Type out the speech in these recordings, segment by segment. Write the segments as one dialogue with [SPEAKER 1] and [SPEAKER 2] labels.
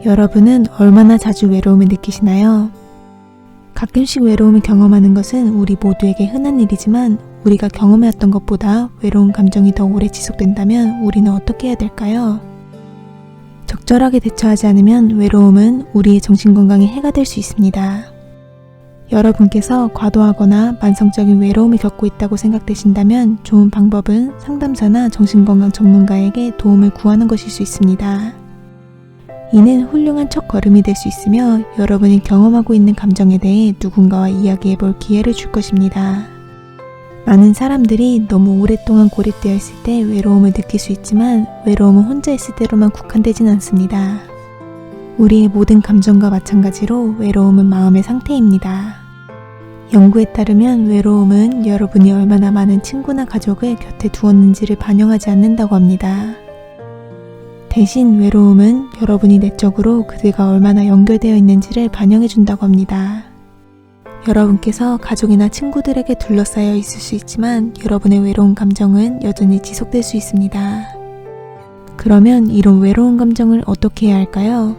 [SPEAKER 1] 여러분은 얼마나 자주 외로움을 느끼시나요? 가끔씩 외로움을 경험하는 것은 우리 모두에게 흔한 일이지만 우리가 경험해왔던 것보다 외로운 감정이 더 오래 지속된다면 우리는 어떻게 해야 될까요? 적절하게 대처하지 않으면 외로움은 우리의 정신건강에 해가 될 수 있습니다. 여러분께서 과도하거나 만성적인 외로움을 겪고 있다고 생각되신다면 좋은 방법은 상담사나 정신건강 전문가에게 도움을 구하는 것일 수 있습니다. 이는 훌륭한 첫걸음이 될 수 있으며 여러분이 경험하고 있는 감정에 대해 누군가와 이야기해 볼 기회를 줄 것입니다. 많은 사람들이 너무 오랫동안 고립되어 있을 때 외로움을 느낄 수 있지만 외로움은 혼자 있을 때로만 국한되진 않습니다. 우리의 모든 감정과 마찬가지로 외로움은 마음의 상태입니다. 연구에 따르면 외로움은 여러분이 얼마나 많은 친구나 가족을 곁에 두었는지를 반영하지 않는다고 합니다. 대신 외로움은 여러분이 내적으로 그들과 얼마나 연결되어 있는지를 반영해 준다고 합니다. 여러분께서 가족이나 친구들에게 둘러싸여 있을 수 있지만 여러분의 외로운 감정은 여전히 지속될 수 있습니다. 그러면 이런 외로운 감정을 어떻게 해야 할까요?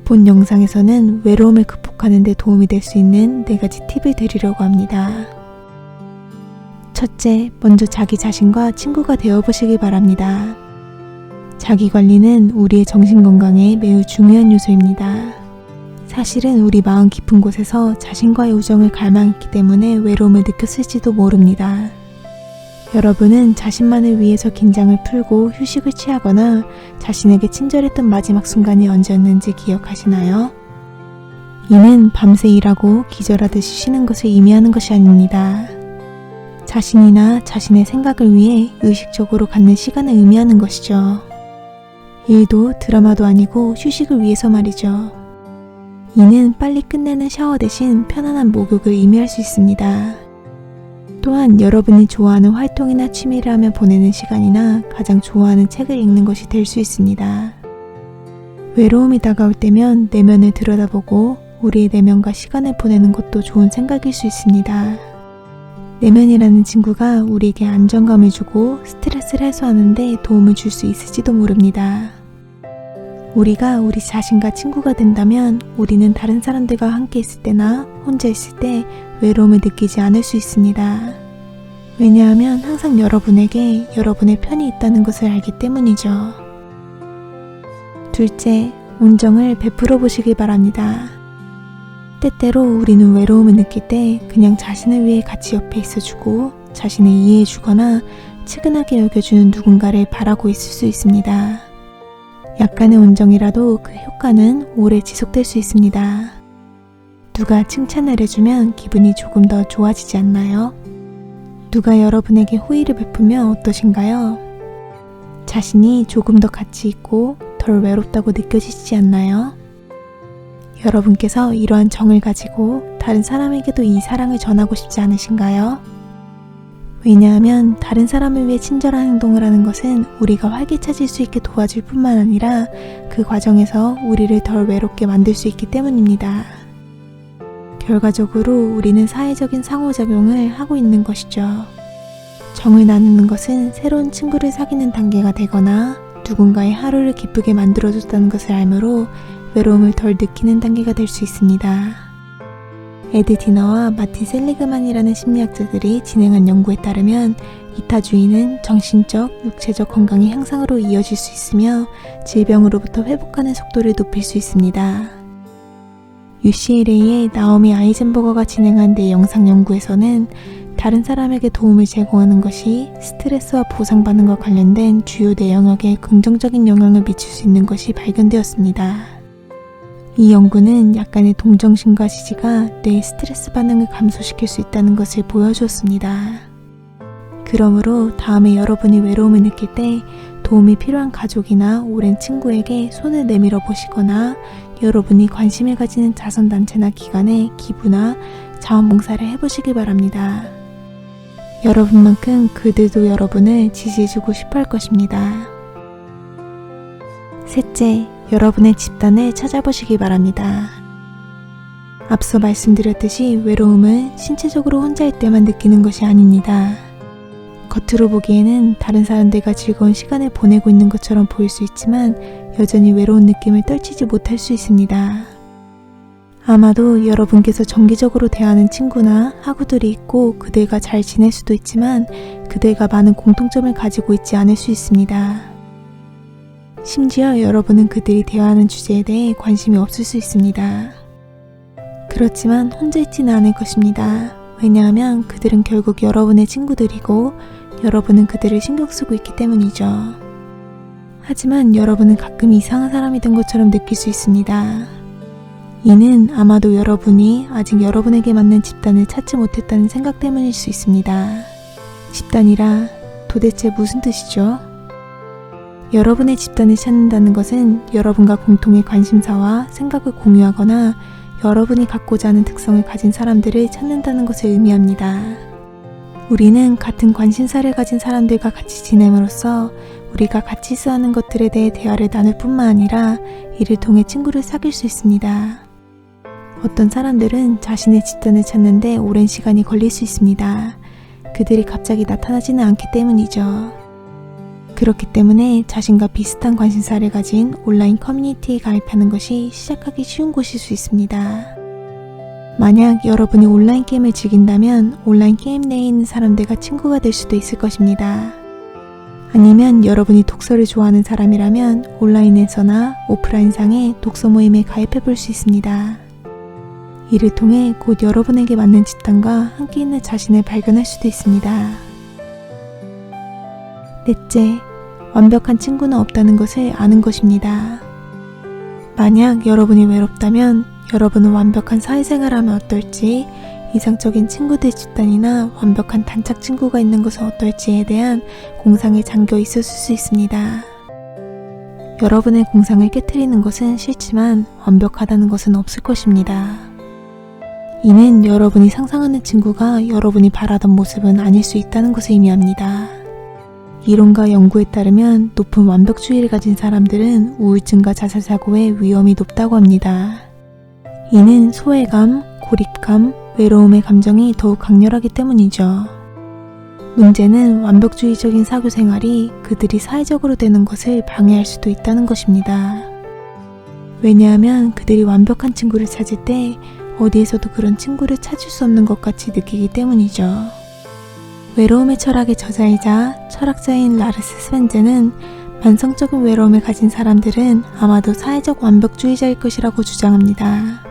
[SPEAKER 1] 본 영상에서는 외로움을 극복하는 데 도움이 될 수 있는 4가지 팁을 드리려고 합니다. 첫째, 먼저 자기 자신과 친구가 되어보시길 바랍니다. 자기관리는 우리의 정신건강에 매우 중요한 요소입니다. 사실은 우리 마음 깊은 곳에서 자신과의 우정을 갈망했기 때문에 외로움을 느꼈을지도 모릅니다. 여러분은 자신만을 위해서 긴장을 풀고 휴식을 취하거나 자신에게 친절했던 마지막 순간이 언제였는지 기억하시나요? 이는 밤새 일하고 기절하듯이 쉬는 것을 의미하는 것이 아닙니다. 자신이나 자신의 생각을 위해 의식적으로 갖는 시간을 의미하는 것이죠. 일도 드라마도 아니고 휴식을 위해서 말이죠. 이는 빨리 끝내는 샤워 대신 편안한 목욕을 의미할 수 있습니다. 또한 여러분이 좋아하는 활동이나 취미를 하며 보내는 시간이나 가장 좋아하는 책을 읽는 것이 될 수 있습니다. 외로움이 다가올 때면 내면을 들여다보고 우리의 내면과 시간을 보내는 것도 좋은 생각일 수 있습니다. 내면이라는 친구가 우리에게 안정감을 주고 스트레스를 해소하는 데 도움을 줄 수 있을지도 모릅니다. 우리가 우리 자신과 친구가 된다면 우리는 다른 사람들과 함께 있을 때나 혼자 있을 때 외로움을 느끼지 않을 수 있습니다. 왜냐하면 항상 여러분에게 여러분의 편이 있다는 것을 알기 때문이죠. 둘째, 온정을 베풀어 보시길 바랍니다. 때때로 우리는 외로움을 느낄 때 그냥 자신을 위해 같이 옆에 있어주고 자신을 이해해주거나 측은하게 여겨주는 누군가를 바라고 있을 수 있습니다. 약간의 온정이라도 그 효과는 오래 지속될 수 있습니다. 누가 칭찬을 해주면 기분이 조금 더 좋아지지 않나요? 누가 여러분에게 호의를 베풀면 어떠신가요? 자신이 조금 더 같이 있고 덜 외롭다고 느껴지지 않나요? 여러분께서 이러한 정을 가지고 다른 사람에게도 이 사랑을 전하고 싶지 않으신가요? 왜냐하면 다른 사람을 위해 친절한 행동을 하는 것은 우리가 활기차질 수 있게 도와줄 뿐만 아니라 그 과정에서 우리를 덜 외롭게 만들 수 있기 때문입니다. 결과적으로 우리는 사회적인 상호작용을 하고 있는 것이죠. 정을 나누는 것은 새로운 친구를 사귀는 단계가 되거나 누군가의 하루를 기쁘게 만들어줬다는 것을 알므로 외로움을 덜 느끼는 단계가 될 수 있습니다. 에드 디너와 마틴 셀리그만이라는 심리학자들이 진행한 연구에 따르면 이타주의는 정신적, 육체적 건강의 향상으로 이어질 수 있으며 질병으로부터 회복하는 속도를 높일 수 있습니다. UCLA의 나오미 아이젠버거가 진행한 뇌영상 연구에서는 다른 사람에게 도움을 제공하는 것이 스트레스와 보상 반응과 관련된 주요 뇌 영역에 긍정적인 영향을 미칠 수 있는 것이 발견되었습니다. 이 연구는 약간의 동정심과 지지가 뇌의 스트레스 반응을 감소시킬 수 있다는 것을 보여주었습니다. 그러므로 다음에 여러분이 외로움을 느낄 때 도움이 필요한 가족이나 오랜 친구에게 손을 내밀어 보시거나 여러분이 관심을 가지는 자선단체나 기관에 기부나 자원봉사를 해보시기 바랍니다. 여러분만큼 그들도 여러분을 지지해주고 싶어 할 것입니다. 셋째, 여러분의 집단을 찾아보시기 바랍니다. 앞서 말씀드렸듯이 외로움은 신체적으로 혼자일 때만 느끼는 것이 아닙니다. 겉으로 보기에는 다른 사람들과 즐거운 시간을 보내고 있는 것처럼 보일 수 있지만 여전히 외로운 느낌을 떨치지 못할 수 있습니다. 아마도 여러분께서 정기적으로 대하는 친구나 학우들이 있고 그들과 잘 지낼 수도 있지만 그들과 많은 공통점을 가지고 있지 않을 수 있습니다. 심지어 여러분은 그들이 대화하는 주제에 대해 관심이 없을 수 있습니다. 그렇지만 혼자 있지는 않을 것입니다. 왜냐하면 그들은 결국 여러분의 친구들이고 여러분은 그들을 신경 쓰고 있기 때문이죠. 하지만 여러분은 가끔 이상한 사람이 된 것처럼 느낄 수 있습니다. 이는 아마도 여러분이 아직 여러분에게 맞는 집단을 찾지 못했다는 생각 때문일 수 있습니다. 집단이라 도대체 무슨 뜻이죠? 여러분의 집단을 찾는다는 것은 여러분과 공통의 관심사와 생각을 공유하거나 여러분이 갖고자 하는 특성을 가진 사람들을 찾는다는 것을 의미합니다. 우리는 같은 관심사를 가진 사람들과 같이 지냄으로써 우리가 같이 있어하는 것들에 대해 대화를 나눌 뿐만 아니라 이를 통해 친구를 사귈 수 있습니다. 어떤 사람들은 자신의 집단을 찾는데 오랜 시간이 걸릴 수 있습니다. 그들이 갑자기 나타나지는 않기 때문이죠. 그렇기 때문에 자신과 비슷한 관심사를 가진 온라인 커뮤니티에 가입하는 것이 시작하기 쉬운 곳일 수 있습니다. 만약 여러분이 온라인 게임을 즐긴다면 온라인 게임 내에 있는 사람들과 친구가 될 수도 있을 것입니다. 아니면 여러분이 독서를 좋아하는 사람이라면 온라인에서나 오프라인상의 독서 모임에 가입해 볼 수 있습니다. 이를 통해 곧 여러분에게 맞는 집단과 함께 있는 자신을 발견할 수도 있습니다. 넷째, 완벽한 친구는 없다는 것을 아는 것입니다. 만약 여러분이 외롭다면 여러분은 완벽한 사회생활을 하면 어떨지, 이상적인 친구들 집단이나 완벽한 단짝 친구가 있는 것은 어떨지에 대한 공상에 잠겨 있었을 수 있습니다. 여러분의 공상을 깨트리는 것은 싫지만 완벽하다는 것은 없을 것입니다. 이는 여러분이 상상하는 친구가 여러분이 바라던 모습은 아닐 수 있다는 것을 의미합니다. 이론과 연구에 따르면 높은 완벽주의를 가진 사람들은 우울증과 자살사고의 위험이 높다고 합니다. 이는 소외감, 고립감, 외로움의 감정이 더욱 강렬하기 때문이죠. 문제는 완벽주의적인 사교 생활이 그들이 사회적으로 되는 것을 방해할 수도 있다는 것입니다. 왜냐하면 그들이 완벽한 친구를 찾을 때 어디에서도 그런 친구를 찾을 수 없는 것 같이 느끼기 때문이죠. 외로움의 철학의 저자이자 철학자인 라르스 스벤제는 만성적인 외로움을 가진 사람들은 아마도 사회적 완벽주의자일 것이라고 주장합니다.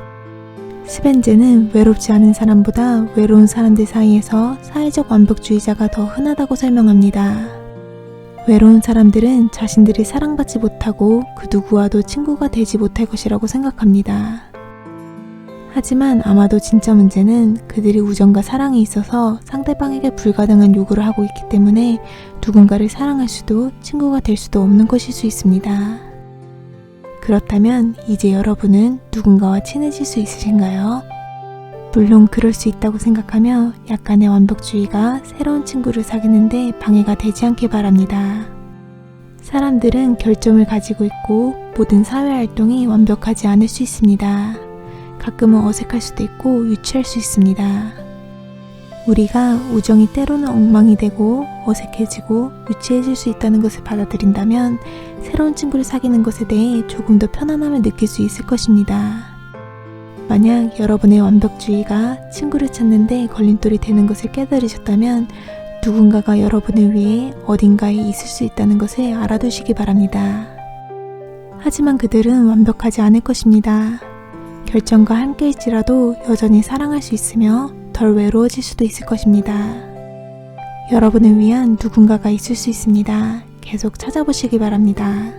[SPEAKER 1] 스벤제는 외롭지 않은 사람보다 외로운 사람들 사이에서 사회적 완벽주의자가 더 흔하다고 설명합니다. 외로운 사람들은 자신들이 사랑받지 못하고 그 누구와도 친구가 되지 못할 것이라고 생각합니다. 하지만 아마도 진짜 문제는 그들이 우정과 사랑에 있어서 상대방에게 불가능한 요구를 하고 있기 때문에 누군가를 사랑할 수도 친구가 될 수도 없는 것일 수 있습니다. 그렇다면 이제 여러분은 누군가와 친해질 수 있으신가요? 물론 그럴 수 있다고 생각하며 약간의 완벽주의가 새로운 친구를 사귀는데 방해가 되지 않길 바랍니다. 사람들은 결점을 가지고 있고 모든 사회활동이 완벽하지 않을 수 있습니다. 가끔은 어색할 수도 있고 유치할 수 있습니다. 우리가 우정이 때로는 엉망이 되고 어색해지고 유치해질 수 있다는 것을 받아들인다면 새로운 친구를 사귀는 것에 대해 조금 더 편안함을 느낄 수 있을 것입니다. 만약 여러분의 완벽주의가 친구를 찾는데 걸림돌이 되는 것을 깨달으셨다면 누군가가 여러분을 위해 어딘가에 있을 수 있다는 것을 알아두시기 바랍니다. 하지만 그들은 완벽하지 않을 것입니다. 결정과 함께일지라도 여전히 사랑할 수 있으며 덜 외로워질 수도 있을 것입니다. 여러분을 위한 누군가가 있을 수 있습니다. 계속 찾아보시기 바랍니다.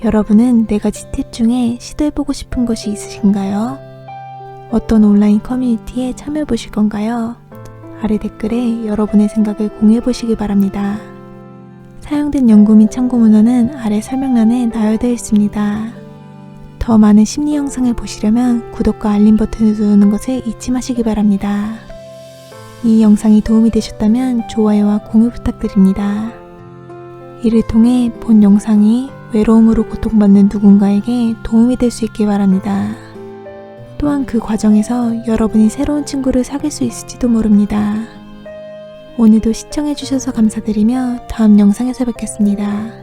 [SPEAKER 1] 여러분은 4가지 팁 중에 시도해보고 싶은 것이 있으신가요? 어떤 온라인 커뮤니티에 참여해보실 건가요? 아래 댓글에 여러분의 생각을 공유해보시기 바랍니다. 사용된 연구 및 참고 문헌은 아래 설명란에 나열되어 있습니다. 더 많은 심리 영상을 보시려면 구독과 알림 버튼을 누르는 것을 잊지 마시기 바랍니다. 이 영상이 도움이 되셨다면 좋아요와 공유 부탁드립니다. 이를 통해 본 영상이 외로움으로 고통받는 누군가에게 도움이 될 수 있길 바랍니다. 또한 그 과정에서 여러분이 새로운 친구를 사귈 수 있을지도 모릅니다. 오늘도 시청해주셔서 감사드리며 다음 영상에서 뵙겠습니다.